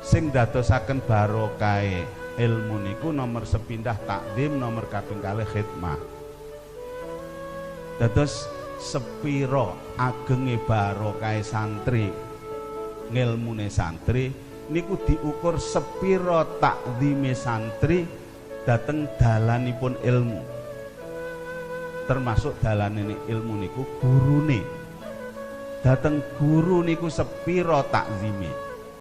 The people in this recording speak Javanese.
sing dadosaken barokah ilmu niku nomor sepindah takdim, nomor kaping kalih khidmah. Dados sepiro agenge barokah santri, ngilmune santri niku diukur sepiro takdime santri dateng dalanipun ilmu. Termasuk dalanane ilmu niku gurune. Dateng guru niku sepiro takzime.